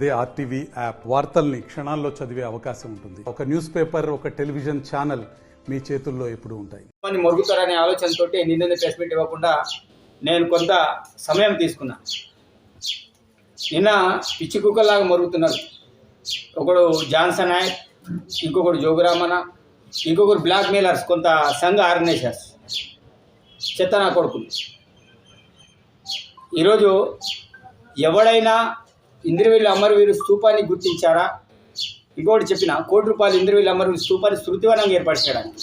అదే RTV app వార్తల్ని క్షణాల్లో చదివే అవకాశం ఉంటుంది. ఒక న్యూస్ పేపర్, ఒక టెలివిజన్ ఛానల్ మీ చేతుల్లో ఎప్పుడు ఉంటాయి. మొరుగుతారనే ఆలోచనతో నిన్న ప్రెస్ మీట్ ఇవ్వకుండా నేను కొంత సమయం తీసుకున్నా. నిన్న పిచ్చి కుక్కలాగా మొరుగుతున్నారు. ఒకడు జాన్సన్ నాయక్, ఇంకొకడు జోగురామన్న, ఇంకొకరు బ్లాక్ మెయిలర్స్, కొంత సంఘ ఆర్గనైజర్స్, చెత్త నా కొడుకులు. ఈరోజు ఎవడైనా ఇంద్రవెల్లి అమరవీరు స్తూపాన్ని గుర్తించారా? ఇంకోటి చెప్పిన ₹1 ఇంద్రవెల్లి అమరవీరు స్తూపాన్ని శృతివనంగా ఏర్పరచడానికి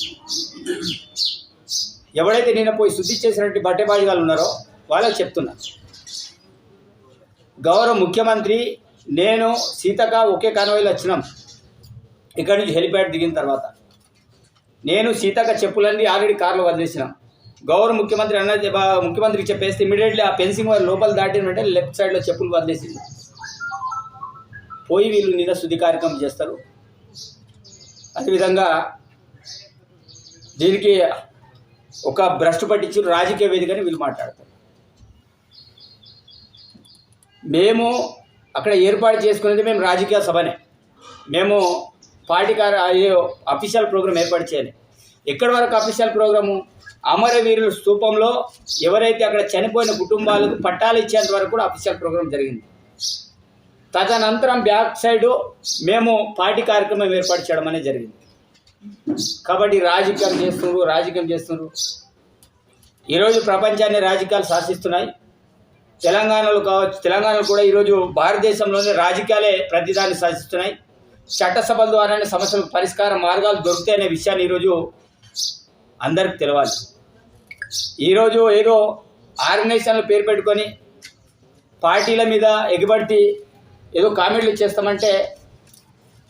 ఎవడైతే నిన్న పోయి శుద్ధి చేసినట్టు బట్టెబాజిగాలు ఉన్నారో వాళ్ళకి చెప్తున్నా, గౌరవ ముఖ్యమంత్రి నేను సీతక్క ఒకే కాన్వాయ్లో వచ్చినాం. ఇక్కడి నుంచి హెలిప్యాడ్ దిగిన తర్వాత నేను సీతక్క చెప్పులన్నీ ఆల్రెడీ కార్లో వదిలేసినాం. గౌరవ ముఖ్యమంత్రి అన్నది ముఖ్యమంత్రికి చెప్పేస్తే ఇమీడియట్లీ ఆ ఫెన్సింగ్ వారి లోపల దాటినంటే లెఫ్ట్ సైడ్లో చెప్పులు వదిలేసింది. పోయి వీళ్ళు నిన్న శుద్ధి కార్యక్రమం చేస్తారు. అదేవిధంగా దీనికి ఒక భ్రష్టు పట్టించి రాజకీయ వేదికని వీళ్ళు మాట్లాడతారు. మేము అక్కడ ఏర్పాటు చేసుకునేది మేము రాజకీయ సభనే, మేము పార్టీ అఫీషియల్ ప్రోగ్రాం ఏర్పాటు చేయాలి. ఎక్కడి వరకు అఫీషియల్ ప్రోగ్రాము? అమరవీరుల స్తూపంలో ఎవరైతే అక్కడ చనిపోయిన కుటుంబాలకు పట్టాలు ఇచ్చేంత వరకు కూడా అఫీషియల్ ప్రోగ్రాం జరిగింది. తదనంతరం బ్యాక్ సైడు మేము పార్టీ కార్యక్రమం ఏర్పాటు చేయడం అనేది జరిగింది. కాబట్టి రాజకీయం చేస్తున్నారు. ఈరోజు ప్రపంచాన్ని రాజకీయాలు శాసిస్తున్నాయి. తెలంగాణలో కావచ్చు, తెలంగాణలో కూడా ఈరోజు భారతదేశంలోనే రాజకీయాలే ప్రతిదాన్ని శాసిస్తున్నాయి. చట్టసభల ద్వారానే సమస్యలకు పరిష్కార మార్గాలు దొరుకుతాయి అనే విషయాన్ని ఈరోజు అందరికి తెలవాలి. ఈరోజు ఏదో ఆర్గనైజేషన్ల పేరు పెట్టుకొని పార్టీల మీద ఎగబడి ఏదో కామెంట్లు చేస్తామంటే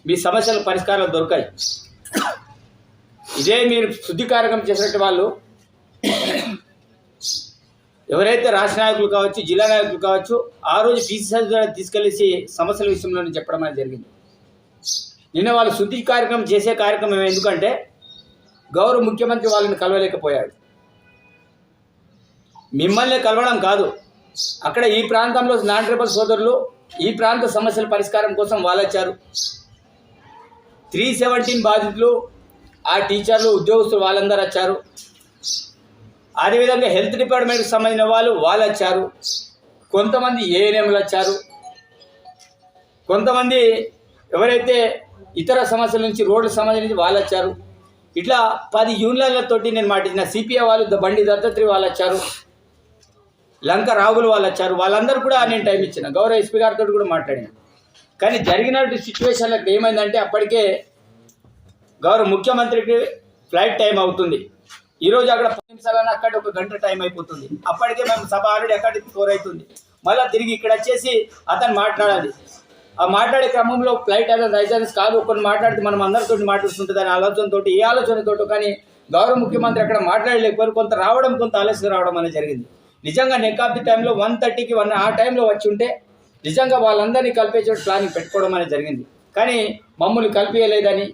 మీ సమస్యలకు పరిష్కారాలు దొరకాయి. ఇదే మీరు శుద్ధి కార్యక్రమం చేసినట్టు వాళ్ళు ఎవరైతే రాష్ట్ర నాయకులు కావచ్చు, జిల్లా నాయకులు కావచ్చు, ఆ రోజు పీసీసీ ద్వారా తీసుకెళ్ళేసి సమస్యల విషయంలో చెప్పడం అనేది జరిగింది. నిన్న వాళ్ళు శుద్ధి కార్యక్రమం చేసే కార్యక్రమం ఎందుకంటే గౌరవ ముఖ్యమంత్రి వాళ్ళని కలవలేకపోయాడు. మిమ్మల్ని కలవడం కాదు, అక్కడ ఈ ప్రాంతంలో నాన్ ట్రైబల్ సోదరులు ఈ ప్రాంత సమస్యల పరిష్కారం కోసం వాళ్ళు వచ్చారు. 317 బాధితులు, ఆ టీచర్లు, ఉద్యోగస్తులు వాళ్ళందరూ వచ్చారు. అదేవిధంగా హెల్త్ డిపార్ట్మెంట్కి సంబంధించిన వాళ్ళు వచ్చారు. కొంతమంది ఏఎన్ఎంలు వచ్చారు. కొంతమంది ఎవరైతే ఇతర సమస్యల నుంచి రోడ్లకు సంబంధించి వాళ్ళు వచ్చారు. ఇట్లా 10 యూనియన్లతోటి నేను మాటించిన. సిపిఐ వాళ్ళు, బండి దత్తాత్రేయ వాళ్ళు వచ్చారు, లంక రాగులు వాళ్ళు వచ్చారు. వాళ్ళందరూ కూడా నేను టైం ఇచ్చిన, గౌరవ ఎస్పీ గారితో కూడా మాట్లాడిన. కానీ జరిగినట్టు సిచ్యువేషన్లకు ఏమైందంటే అప్పటికే గౌరవ ముఖ్యమంత్రికి ఫ్లైట్ టైం అవుతుంది. ఈరోజు అక్కడ 10 నిమిషాలన్నా అక్కడ 1 గంట టైం అయిపోతుంది. అప్పటికే మేము సభ ఆల్రెడీ అక్కడికి 4 అవుతుంది. మళ్ళీ తిరిగి ఇక్కడ వచ్చేసి అతను మాట్లాడాలి. ఆ మాట్లాడే క్రమంలో ఫ్లైట్ అనేది లైసెన్స్ కాదు, ఒకరిని మాట్లాడితే మనం అందరితో మాట్లాడుతుంటుంది అనే ఆలోచనతో, ఏ ఆలోచనతో కానీ గౌరవ ముఖ్యమంత్రి అక్కడ మాట్లాడలేకపోయారు. కొంత ఆలస్యం రావడం అనేది జరిగింది. నిజంగా నెక్ ఆఫ్ ది టైంలో 1:30కి ఆ టైంలో వచ్చి ఉంటే నిజంగా వాళ్ళందరినీ కలిపేసే ప్లానింగ్ పెట్టుకోవడం అనేది జరిగింది. కానీ మమ్మల్ని కలిపేయలేదని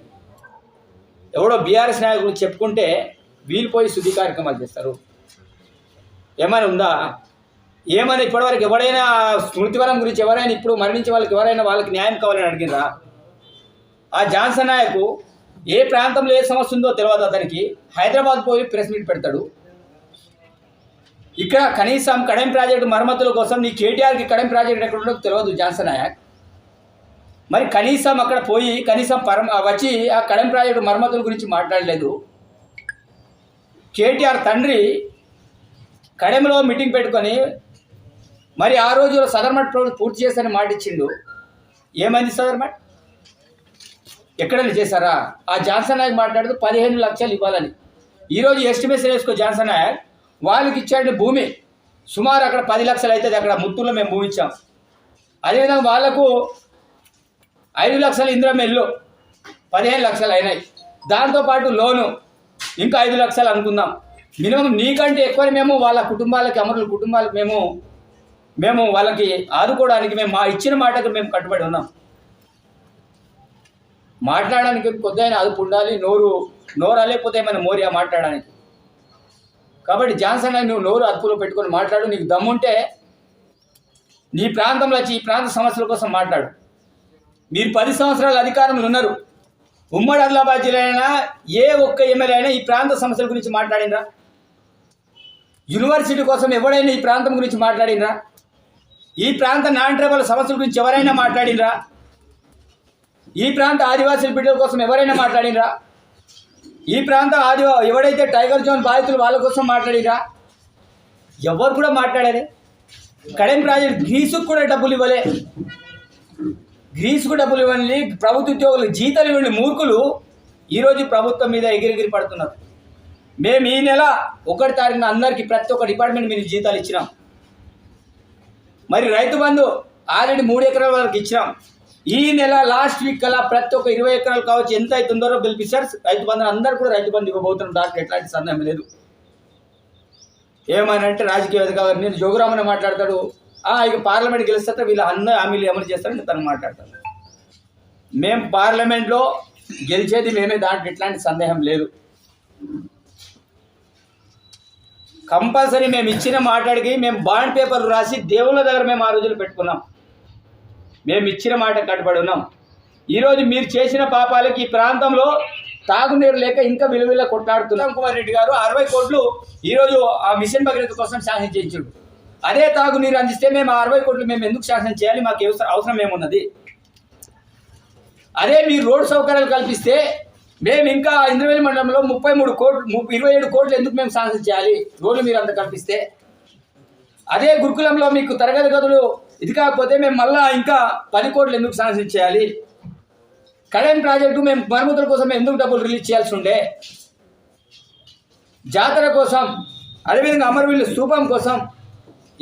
ఎవడో బీఆర్ఎస్ నాయకులు చెప్పుకుంటే వీళ్ళు పోయి శుద్ధి కార్యక్రమాలు చేస్తారు. ఏమైనా ఉందా? ఏమైనా ఇప్పటివరకు ఎవరైనా స్మృతివనం గురించి ఎవరైనా ఇప్పుడు మరణించే వాళ్ళకి ఎవరైనా వాళ్ళకి న్యాయం కావాలని అడిగినరా? ఆ జాన్సన్ నాయకు ఏ ప్రాంతంలో ఏ సమస్య ఉందో తెలియదు అతనికి. హైదరాబాద్ పోయి ప్రెస్ మీట్ పెడతాడు. ఇక్కడ కనీసం కడెం ప్రాజెక్టు మరమ్మతుల కోసం నీ కేటీఆర్కి కడెం ప్రాజెక్ట్ ఎక్కడ ఉండదో తెలియదు జాన్సన్ నాయక్. మరి కనీసం అక్కడ పోయి వచ్చి ఆ కడెం ప్రాజెక్టు మరమ్మతుల గురించి మాట్లాడలేదు. కేటీఆర్ తండ్రి కడెంలో మీటింగ్ పెట్టుకొని మరి ఆ రోజు సదర్మట్ ప్రాజెక్ట్ పూర్తి చేస్తారని మాట ఇచ్చిండు. ఏమైంది సదర్మట్? ఎక్కడైనా చేశారా? ఆ జాన్సన్ నాయక్ మాట్లాడుతూ 15 లక్షలు ఇవ్వాలని. ఈరోజు ఎస్టిమేషన్ వేసుకో జాన్సన్ నాయక్ వాళ్ళకి ఇచ్చాడు భూమి సుమారు అక్కడ 10 లక్షలు అవుతుంది. అక్కడ ముత్తూరులో మేము భూమి ఇచ్చాం. అదేవిధంగా వాళ్లకు 5 లక్షలు ఇందిరమ్మ ఇల్లు 15 లక్షలు అయినాయి. దాంతోపాటు లోను ఇంకా 5 లక్షలు అనుకుందాం. మినిమం నీకంటే ఎక్కువ మేము వాళ్ళ కుటుంబాలకి, అమరుల కుటుంబాలకు మేము వాళ్ళకి ఆదుకోవడానికి మేము ఇచ్చిన మాటకు మేము కట్టుబడి ఉన్నాం. మాట్లాడడానికి కొద్దిగా అదుపు ఉండాలి. నోరు అలేకపోతే ఏమైనా మోరియా మాట్లాడడానికి. కాబట్టి జాన్సన్ నువ్వు నోరు అదుపులో పెట్టుకొని మాట్లాడు. నీకు దమ్ముంటే నీ ప్రాంతంలో వచ్చి ఈ ప్రాంత సమస్యల కోసం మాట్లాడు. మీరు 10 సంవత్సరాల అధికారంలో ఉన్నారు. ఉమ్మడి ఆదిలాబాద్ జిల్లా అయినా ఏ ఒక్క ఎమ్మెల్యే అయినా ఈ ప్రాంత సమస్యల గురించి మాట్లాడినరా? యూనివర్సిటీ కోసం ఎవరైనా ఈ ప్రాంతం గురించి మాట్లాడినరా? ఈ ప్రాంత నాన్ ట్రైబల్ సమస్యల గురించి ఎవరైనా మాట్లాడినరా? ఈ ప్రాంత ఆదివాసీల బిడ్డల కోసం ఎవరైనా మాట్లాడినరా? ఈ ప్రాంత ఎవడైతే టైగర్ జోన్ బాధితులు వాళ్ళ కోసం మాట్లాడినరా? ఎవరు కూడా మాట్లాడారే. కడెం ప్రాజెక్ట్ గ్రీసుకు కూడా డబ్బులు ఇవ్వలే. గ్రీసుకు డబ్బులు ఇవ్వండి, ప్రభుత్వ ఉద్యోగులు జీతాలు ఇవ్వండి. మూర్ఖులు ఈరోజు ప్రభుత్వం మీద ఎగిరిగిరి పడుతున్నారు. మేము ఈ నెల 1వ తారీఖున అందరికీ ప్రతి ఒక్క డిపార్ట్మెంట్ మీద జీతాలు ఇచ్చినాం. మరి రైతు బంధు ఆల్రెడీ 3 ఎకరాల వరకు ఇచ్చినాం. ఈ నెల లాస్ట్ వీక్ కల్లా ప్రతి ఒక్క 20 ఎకరాలు కావచ్చు, ఎంత అవుతుందో పిలిపిస్తారు. రైతు బంధు అందరూ కూడా రైతు బంధు ఇవ్వబోతున్నారు. దాంట్లో ఎట్లాంటి సందేహం లేదు. ఏమనంటే రాజకీయ నేను జోగురామని మాట్లాడతాడు, ఇక పార్లమెంట్ గెలిస్తే వీళ్ళు అందరూ హామీలు అమలు చేస్తారని తను మాట్లాడతాడు. మేము పార్లమెంట్లో గెలిచేది మేమే, దాంట్లో ఎట్లాంటి సందేహం లేదు. కంపల్సరీ మేము ఇచ్చిన మాట్లాడికి మేము బాండ్ పేపర్లు రాసి దేవుళ్ళ దగ్గర మేము ఆ రోజులు పెట్టుకున్నాం. మేము ఇచ్చిన మాట కట్టుబడి ఉన్నాం. ఈరోజు మీరు చేసిన పాపాలకి ఈ ప్రాంతంలో తాగునీరు లేక ఇంకా విలువల కొట్లాడుతున్నాం. కుమార్ రెడ్డి గారు 60 కోట్లు ఈరోజు ఆ మిషన్ భగీరథ కోసం శాంక్షన్ చేయించాడు. అదే తాగునీరు అందిస్తే మేము 60 కోట్లు మేము ఎందుకు శాంక్షన్ చేయాలి? మాకు అవసరం ఏమున్నది? అదే మీరు రోడ్ సౌకర్యాలు కల్పిస్తే మేము ఇంకా ఇంద్రవేలి మండలంలో 33 కోట్లు 27 కోట్లు ఎందుకు మేము శాంక్షన్ చేయాలి? రోడ్లు మీరు అంత కల్పిస్తే. అదే గురుకులంలో మీకు తరగతి గదులు ఇది కాకపోతే మేము మళ్ళా ఇంకా 10 కోట్లు ఎందుకు శాంక్షన్ చేయాలి? కడెం ప్రాజెక్టు మేము మరమ్మతుల కోసం ఎందుకు డబ్బులు రిలీజ్ చేయాల్సి ఉండే? జాతర కోసం, అదేవిధంగా అమరవీరుల స్తూపం కోసం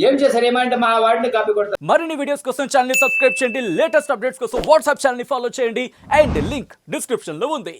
ఏం చేశారు? ఏమంటే మా వాటిని కాపీ కొడతారు. మరిన్ని వీడియోస్ కోసం ఛానల్ ని సబ్స్క్రైబ్ చేయండి. లేటెస్ట్ అప్డేట్స్ కోసం వాట్సాప్ ఛానల్ ని ఫాలో చేయండి. అండ్ లింక్ డిస్క్రిప్షన్ లో ఉంది.